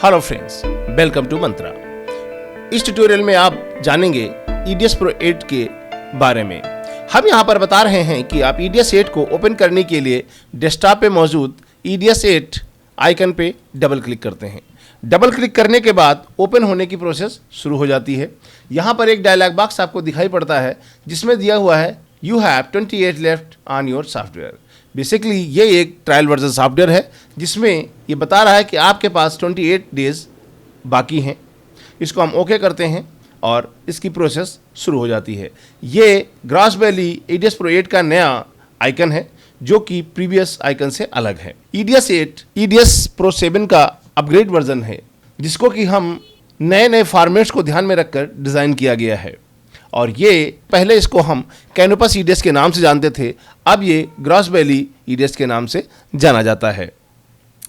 Hello friends, welcome to मंत्रा। इस tutorial में आप जानेंगे EDS Pro 8 के बारे में। हम यहाँ पर बता रहे हैं कि आप EDS 8 को ओपन करने के लिए डेस्कटॉप पे मौजूद EDS 8 आइकन पे डबल क्लिक करते हैं। डबल क्लिक करने के बाद ओपन होने की प्रोसेस शुरू हो जाती है। यहाँ पर एक डायलॉग बॉक्स आपको दिखाई पड़ता है जिसमें दिया हुआ है you have 28 left on your software. Basically ये एक ट्रायल वर्जन सॉफ्टवेयर है जिसमें ये बता रहा है कि आपके पास 28 डेज बाकी हैं। इसको हम ओके करते हैं और इसकी प्रोसेस शुरू हो जाती है। ये ग्रॉस वैली EDS Pro 8 का नया आइकन है जो कि प्रीवियस आइकन से अलग है। EDS 8 EDS Pro 7 का अपग्रेड वर्जन है जिसको कि हम नए फॉर्मेट्स को ध्यान में रखकर डिज़ाइन किया गया है। और ये पहले इसको हम कैनोपस EDS के नाम से जानते थे, अब ये ग्रॉस वैली EDS के नाम से जाना जाता है।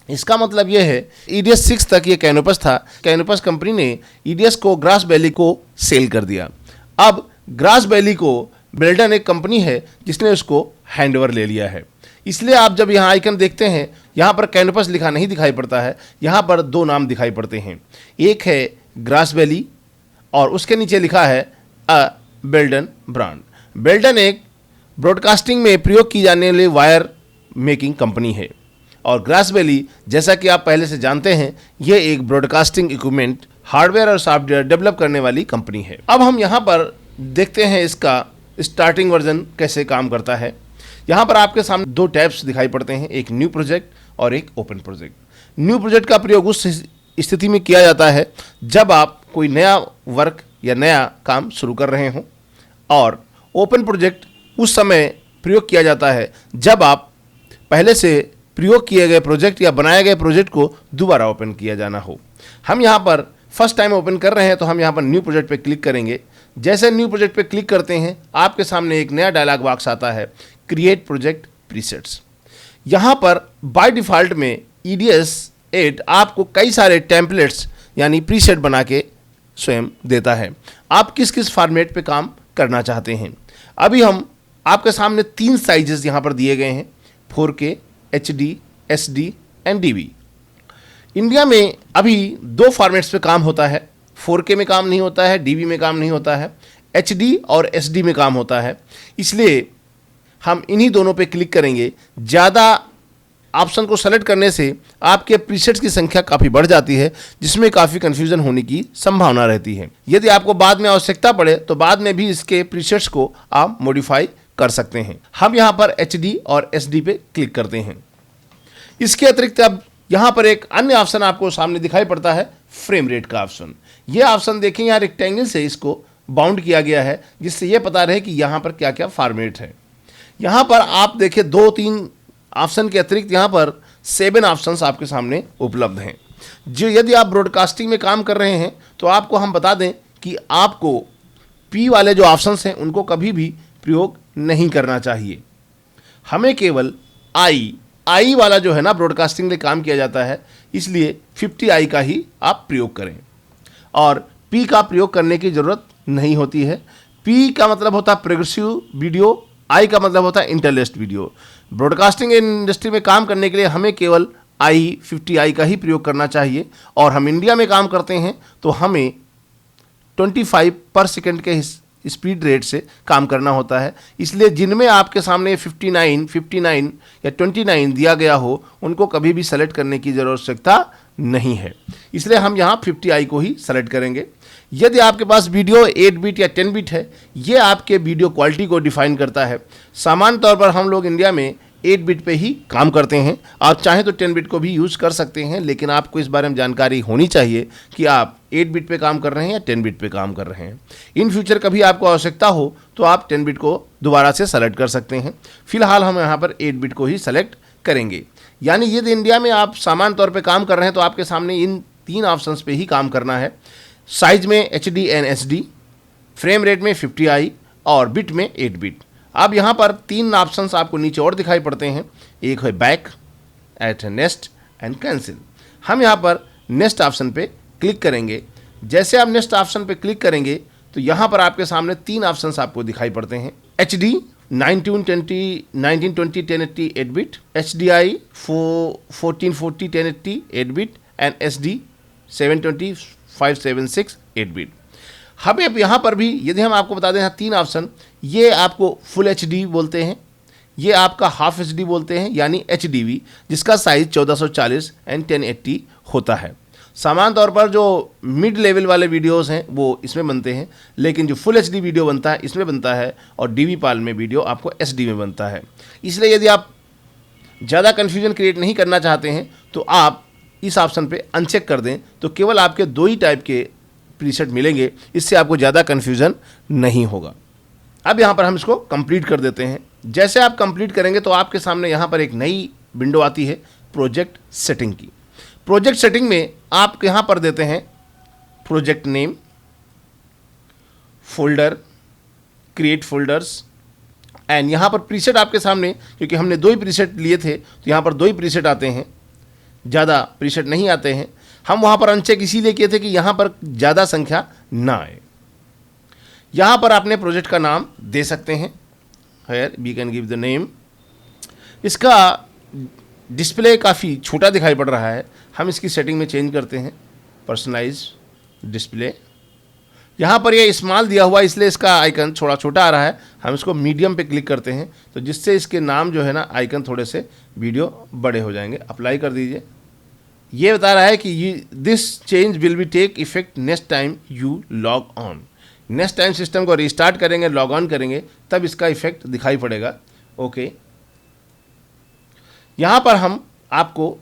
इसका मतलब ये है EDS 6 तक ये कैनोपस था। कैनोपस कंपनी ने EDS को ग्रॉस वैली को सेल कर दिया। अब ग्रॉस वैली को बेल्डन एक कंपनी है जिसने उसको हैंडओवर ले लिया है। इसलिए आप जब यहाँ आइकन देखते हैं यहाँ पर कैनोपस लिखा नहीं दिखाई पड़ता है, यहाँ पर दो नाम दिखाई पड़ते हैं। एक है ग्रॉस वैली और उसके नीचे लिखा है बेल्डन ब्रांड। बेल्डन एक ब्रॉडकास्टिंग में प्रयोग की जाने वाली वायर मेकिंग कंपनी है और ग्रॉस वैली जैसा कि आप पहले से जानते हैं ये एक ब्रॉडकास्टिंग इक्विपमेंट हार्डवेयर और सॉफ्टवेयर डेवलप करने वाली कंपनी है। अब हम यहाँ पर देखते हैं इसका स्टार्टिंग वर्जन कैसे काम करता है। यहाँ पर आपके सामने दो टैब्स दिखाई पड़ते हैं, एक न्यू प्रोजेक्ट और एक ओपन प्रोजेक्ट। न्यू प्रोजेक्ट का प्रयोग उस स्थिति में किया जाता है जब आप कोई नया वर्क या नया काम शुरू कर रहे हों, और ओपन प्रोजेक्ट उस समय प्रयोग किया जाता है जब आप पहले से प्रयोग किए गए प्रोजेक्ट या बनाए गए प्रोजेक्ट को दोबारा ओपन किया जाना हो। हम यहाँ पर फर्स्ट टाइम ओपन कर रहे हैं तो हम यहाँ पर न्यू प्रोजेक्ट पे क्लिक करेंगे। जैसे न्यू प्रोजेक्ट पे क्लिक करते हैं आपके सामने एक नया डायलॉग बॉक्स आता है, क्रिएट प्रोजेक्ट प्रीसेट्स। यहाँ पर बाय डिफ़ॉल्ट में EDS 8 आपको कई सारे टेम्पलेट्स यानी प्रीसेट बना के स्वयं देता है। आप किस किस फॉर्मेट पे काम करना चाहते हैं। अभी हम आपके सामने 3 साइजेस यहाँ पर दिए गए हैं, 4K, HD, SD and DV। India में अभी 2 फॉर्मेट्स पे काम होता है, 4K में काम नहीं होता है, DV में काम नहीं होता है, HD और SD में काम होता है। इसलिए हम इन्हीं दोनों पे क्लिक करेंगे। ज़्यादा ऑप्शन को सेलेक्ट करने से आपके प्रीसेट्स की संख्या काफ़ी बढ़ जाती है जिसमें काफ़ी कन्फ्यूज़न होने की संभावना रहती है। यदि आपको बाद में आवश्यकता पड़े तो बाद में भी इसके प्रीसेट्स को आप मॉडिफाई कर सकते हैं। हम यहाँ पर HD और SD पे क्लिक करते हैं। इसके अतिरिक्त अब यहाँ पर एक अन्य ऑप्शन आपको सामने दिखाई पड़ता है, फ्रेम रेट का ऑप्शन। ये ऑप्शन देखें, यहाँ रेक्टेंगल से इसको बाउंड किया गया है जिससे ये पता रहे कि यहाँ पर क्या क्या फॉर्मेट है। यहाँ पर आप देखें 2-3 ऑप्शन के अतिरिक्त यहाँ पर 7 ऑप्शंस आपके सामने उपलब्ध हैं। जो यदि आप ब्रॉडकास्टिंग में काम कर रहे हैं तो आपको हम बता दें कि आपको P वाले जो ऑप्शंस हैं उनको कभी भी प्रयोग नहीं करना चाहिए। हमें केवल I वाला जो है ना ब्रॉडकास्टिंग में काम किया जाता है, इसलिए 50i का ही आप प्रयोग करें और P का प्रयोग करने की ज़रूरत नहीं होती है। P का मतलब होता है प्रोग्रेसिव वीडियो, I का मतलब होता है इंटरलेस्ट वीडियो। ब्रॉडकास्टिंग इंडस्ट्री में काम करने के लिए हमें केवल 50i का ही प्रयोग करना चाहिए और हम इंडिया में काम करते हैं तो हमें 25 पर सेकंड के स्पीड रेट से काम करना होता है। इसलिए जिनमें आपके सामने 59 या 29 दिया गया हो उनको कभी भी सेलेक्ट करने की आवश्यकता नहीं है, इसलिए हम यहाँ 50i को ही सेलेक्ट करेंगे। यदि आपके पास वीडियो 8 बिट या 10 बिट है, ये आपके वीडियो क्वालिटी को डिफाइन करता है। सामान्य तौर पर हम लोग इंडिया में 8 बिट पे ही काम करते हैं। आप चाहें तो 10 बिट को भी यूज़ कर सकते हैं, लेकिन आपको इस बारे में जानकारी होनी चाहिए कि आप 8 बिट पे काम कर रहे हैं या 10 बिट पे काम कर रहे हैं। इन फ्यूचर कभी आपको आवश्यकता हो तो आप 10 बिट को दोबारा से सेलेक्ट कर सकते हैं। फिलहाल हम यहाँ पर 8 बिट को ही सेलेक्ट करेंगे। यानी यदि इंडिया में आप सामान्य तौर पर काम कर रहे हैं तो आपके सामने इन 3 ऑप्शंस पे ही काम करना है। साइज में HD and SD, frame rate में 50i और बिट में 8 बिट। अब यहाँ पर 3 ऑप्शंस आपको नीचे और दिखाई पड़ते हैं, एक है back, at next and cancel. हम यहाँ पर नेक्स्ट ऑप्शन पे क्लिक करेंगे। जैसे आप नेक्स्ट ऑप्शन पे क्लिक करेंगे तो यहाँ पर आपके सामने 3 ऑप्शंस आपको दिखाई पड़ते हैं, HD 1920 1080 8 bit, HDI 1440 1080 8 bit and SD 720, 576, 8 bit. हम अब यहाँ पर भी यदि हम आपको बता दें, यहाँ 3 ऑप्शन, ये आपको फुल HD बोलते हैं, ये आपका हाफ HD बोलते हैं यानी HDV, जिसका साइज 1440 एंड 1080 होता है। सामान्य तौर पर जो मिड लेवल वाले वीडियोस हैं वो इसमें बनते हैं, लेकिन जो फुल HD वीडियो बनता है इसमें बनता है, और DV पाल में वीडियो आपको SD में बनता है। इसलिए यदि आप ज़्यादा कन्फ्यूजन क्रिएट नहीं करना चाहते हैं तो आप इस ऑप्शन पे अनचेक कर दें, तो केवल आपके 2 ही टाइप के प्रीसेट मिलेंगे, इससे आपको ज़्यादा कन्फ्यूज़न नहीं होगा। अब यहाँ पर हम इसको कंप्लीट कर देते हैं। जैसे आप कंप्लीट करेंगे तो आपके सामने यहाँ पर एक नई विंडो आती है प्रोजेक्ट सेटिंग की। प्रोजेक्ट सेटिंग में आप यहाँ पर देते हैं project name, folder, create folders, and यहाँ पर प्रीसेट आपके सामने, क्योंकि हमने 2 ही प्रीसेट लिए थे तो यहाँ पर 2 ही प्रीसेट आते हैं, ज़्यादा प्रीसेट नहीं आते हैं। हम वहाँ पर अनचेक इसीलिए किए थे कि यहाँ पर ज़्यादा संख्या ना आए। यहाँ पर आपने प्रोजेक्ट का नाम दे सकते हैं, here we can give the name. इसका डिस्प्ले काफ़ी छोटा दिखाई पड़ रहा है, हम इसकी सेटिंग में चेंज करते हैं, पर्सनलाइज डिस्प्ले। यहाँ पर ये स्मॉल दिया हुआ इसलिए इसका आइकन थोड़ा छोटा आ रहा है, हम इसको मीडियम पे क्लिक करते हैं तो जिससे इसके नाम जो है ना आइकन थोड़े से वीडियो बड़े हो जाएंगे। अप्लाई कर दीजिए। ये बता रहा है कि this change will be take effect next time you log on. Next time system को रिस्टार्ट करेंगे, लॉग ऑन करेंगे, तब इसका इफेक्ट दिखाई पड़ेगा। ओके, यहाँ पर हम आपको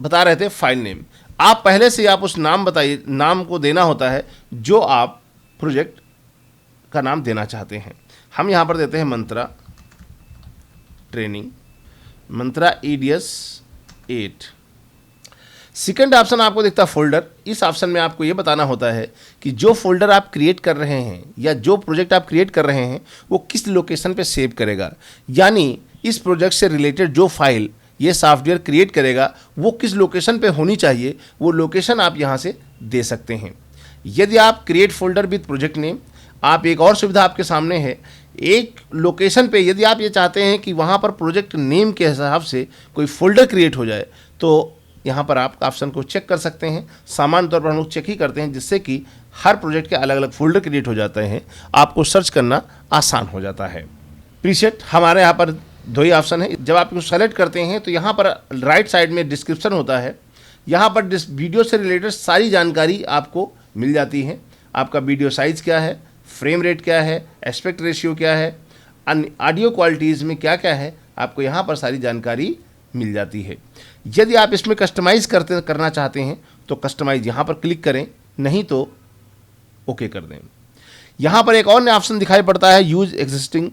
बता रहे थे फाइल नेम। आप पहले से आप उस नाम बताइए, नाम को देना होता है जो आप प्रोजेक्ट का नाम देना चाहते हैं। हम यहाँ पर देते हैं मंत्रा ट्रेनिंग, मंत्रा EDS 8। सेकंड ऑप्शन आपको दिखता है फोल्डर। इस ऑप्शन में आपको ये बताना होता है कि जो फोल्डर आप क्रिएट कर रहे हैं या जो प्रोजेक्ट आप क्रिएट कर रहे हैं वो किस लोकेशन पे सेव करेगा, यानी इस प्रोजेक्ट से रिलेटेड जो फाइल ये सॉफ्टवेयर क्रिएट करेगा वो किस लोकेशन पे होनी चाहिए, वो लोकेशन आप यहाँ से दे सकते हैं। यदि आप create folder with project name, आप एक और सुविधा आपके सामने है, एक लोकेशन पे यदि आप ये चाहते हैं कि वहाँ पर प्रोजेक्ट नेम के हिसाब से कोई फोल्डर क्रिएट हो जाए तो यहाँ पर आप ऑप्शन को चेक कर सकते हैं। सामान्य तौर पर हम लोग चेक ही करते हैं, जिससे कि हर प्रोजेक्ट के अलग अलग फोल्डर क्रिएट हो जाते हैं, आपको सर्च करना आसान हो जाता है। प्रीसेट हमारे यहाँ पर 2 ही ऑप्शन है। जब आप इसको सेलेक्ट करते हैं तो यहाँ पर राइट साइड में डिस्क्रिप्शन होता है, यहाँ पर वीडियो से रिलेटेड सारी जानकारी आपको मिल जाती है। आपका वीडियो साइज़ क्या है, फ्रेम रेट क्या है, एस्पेक्ट रेशियो क्या है, अन्य ऑडियो क्वालिटीज़ में क्या क्या है, आपको यहाँ पर सारी जानकारी मिल जाती है। यदि आप इसमें कस्टमाइज़ करना चाहते हैं तो कस्टमाइज़ यहाँ पर क्लिक करें, नहीं तो ओके कर दें। यहाँ पर एक और नया ऑप्शन दिखाई पड़ता है, use existing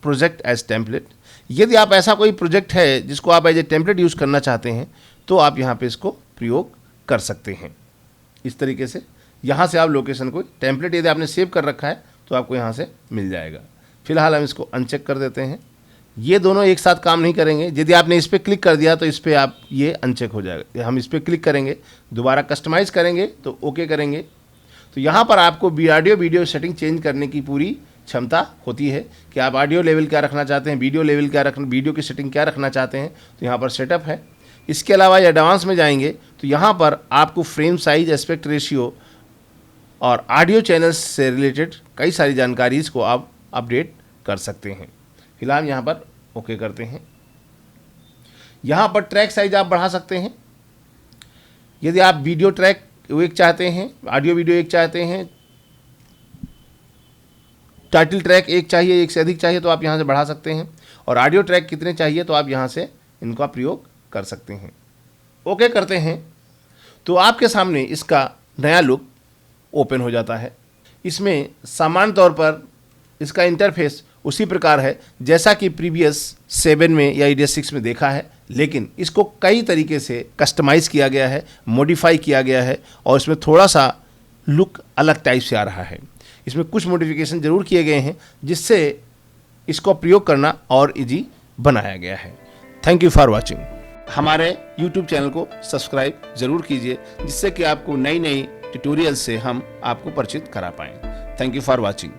project as template. यदि आप ऐसा कोई प्रोजेक्ट है जिसको आप एज ए टेम्पलेट यूज़ करना चाहते हैं तो आप यहाँ पे इसको प्रयोग कर सकते हैं। इस तरीके से यहाँ से आप लोकेशन को टेम्पलेट यदि आपने सेव कर रखा है तो आपको यहाँ से मिल जाएगा। फिलहाल हम इसको अनचेक कर देते हैं। ये दोनों एक साथ काम नहीं करेंगे। यदि आपने इस पर क्लिक कर दिया तो इस पर आप ये अनचेक हो जाएगा। हम इस पर क्लिक करेंगे, दोबारा कस्टमाइज़ करेंगे तो ओके करेंगे तो यहाँ पर आपको ऑडियो वीडियो सेटिंग चेंज करने की पूरी क्षमता होती है कि आप ऑडियो लेवल क्या रखना चाहते हैं, वीडियो लेवल क्या रखना, वीडियो की सेटिंग क्या रखना चाहते हैं, तो यहाँ पर सेटअप है। इसके अलावा एडवांस में जाएंगे तो यहाँ पर आपको फ्रेम साइज, एस्पेक्ट रेशियो और ऑडियो चैनल्स से रिलेटेड कई सारी जानकारीज़ को आप अपडेट कर सकते हैं। फिलहाल यहाँ पर ओके करते हैं। यहाँ पर ट्रैक साइज आप बढ़ा सकते हैं। यदि आप वीडियो ट्रैक एक चाहते हैं, ऑडियो वीडियो एक चाहते हैं, टाइटल ट्रैक एक चाहिए, एक से अधिक चाहिए तो आप यहाँ से बढ़ा सकते हैं, और ऑडियो ट्रैक कितने चाहिए तो आप यहाँ से इनका प्रयोग कर सकते हैं। ओके करते हैं तो आपके सामने इसका नया लुक ओपन हो जाता है। इसमें सामान्य तौर पर इसका इंटरफेस उसी प्रकार है जैसा कि प्रीवियस 7 में या EDS 6 में देखा है, लेकिन इसको कई तरीके से कस्टमाइज़ किया गया है, मॉडिफाई किया गया है और इसमें थोड़ा सा लुक अलग टाइप से आ रहा है। इसमें कुछ मॉडिफिकेशन ज़रूर किए गए हैं जिससे इसको प्रयोग करना और इजी बनाया गया है। Thank you for watching. हमारे YouTube चैनल को सब्सक्राइब ज़रूर कीजिए जिससे कि आपको नई नई ट्यूटोरियल से हम आपको परिचित करा पाएँ। Thank you for watching.